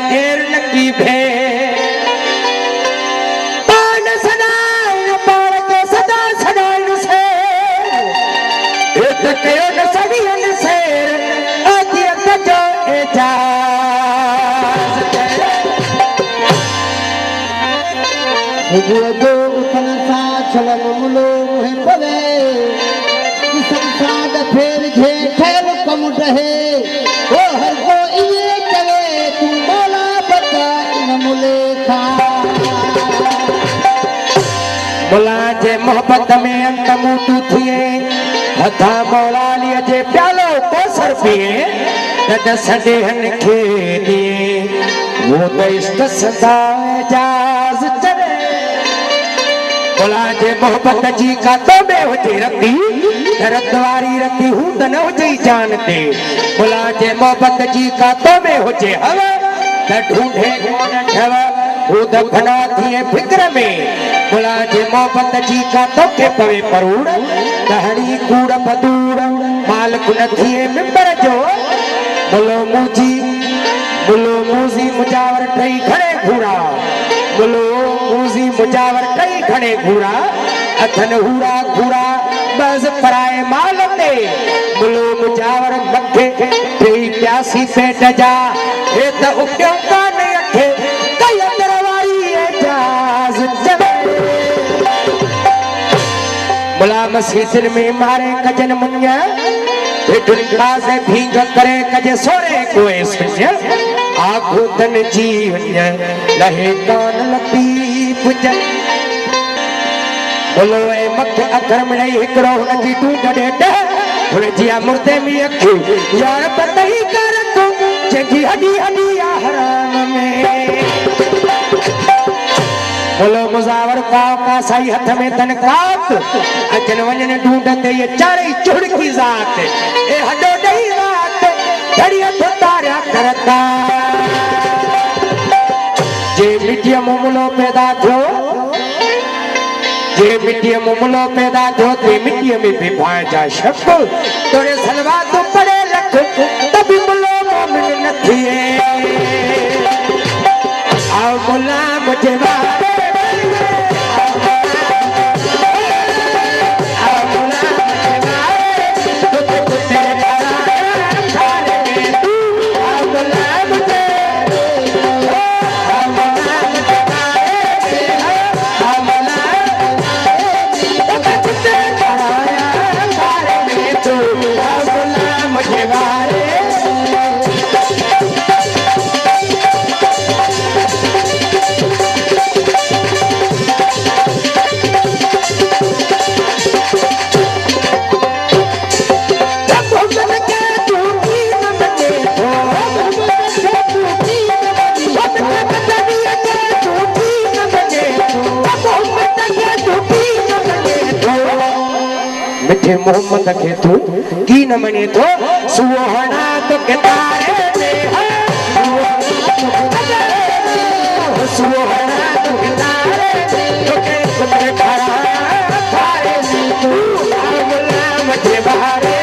ढेर नकी भे पान सदाइन पान के सदा सदाइन से एक कयो न सड़ियन से अदियत जो एजाज जो उथन सा छलन मुलो मुहे पवे संसाद फेर झे ठहर कम रहे वो हर को ये चले तू मौला बता इन मुले खा मुला जे मोहब्बत में अंत मूतू थिए हथा मौला लिया जे प्यालो कोसर पिए तद सदेहन खे दिए वो तो इष्ट सदा एजाज चले मुला जे मोहब्बत जी का तो में हुजे रती रतवारी रती हूं त न हुजे जानते मुला जे मोहब्बत जी का तो में हुजे हवा त ढूंढे कोन ठव वो दफना थिए फिक्र में मुला जे मोहब्बत जी का तो के पवे परूड़ कहानी कूड़ बदूड़ मालिक न थिए मिंबर जो मुलो मूजी मुजावर टई खड़े घूरा मुलो मूजी मुजावर टई खड़े घूरा अथन हूरा घूरा बस पराए माल ते मुलो मुजावर मथे टई प्यासी पेट जा हे त उठ्यो काने अखे कई दरवारी एजाज चवे मुला मस्जिद में मारे कजन मुनिया भेटुन काज़े भींग करे कजे सोरे कोए सुन्य आगो तन जीवन लहे कान लतीफ जन बोलो ए मक अखर में हिकड़ो हुन जी तू गडे डे हुन जिया मुर्दे में अखी यार पता ही कर तू जगी हडी हडी हराम में बोलो मुजावर का साई हथ में तनकात अजन वजन ढूंढते ये चारे चुड़की जात ए हडो डई रात धड़िया तो तारा करता जे मिट्टिया मुमलो पैदा थो जे मिट्टिया मुमलो पैदा थो ते मिट्टिया में बिभाए जा शब्द तोरे सलवा तो पड़े लख तभी मुलो मोमिन न थिए आओ मुला मुझे मिठे मोहम्मद के तू की न मने तो सुहाना तो के तारे में सुहाना तो के तारे तो के सुपने खड़ा तारे तू मुला मुझे बहारे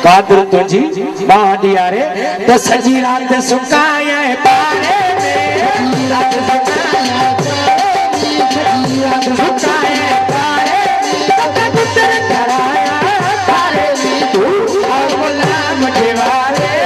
बहादुर तुझी बाडिया रे तो सजी रात सुकाया पारे में रात सुकाया पारे तो कबूतर कराया पारे में तू गुलाम दीवारे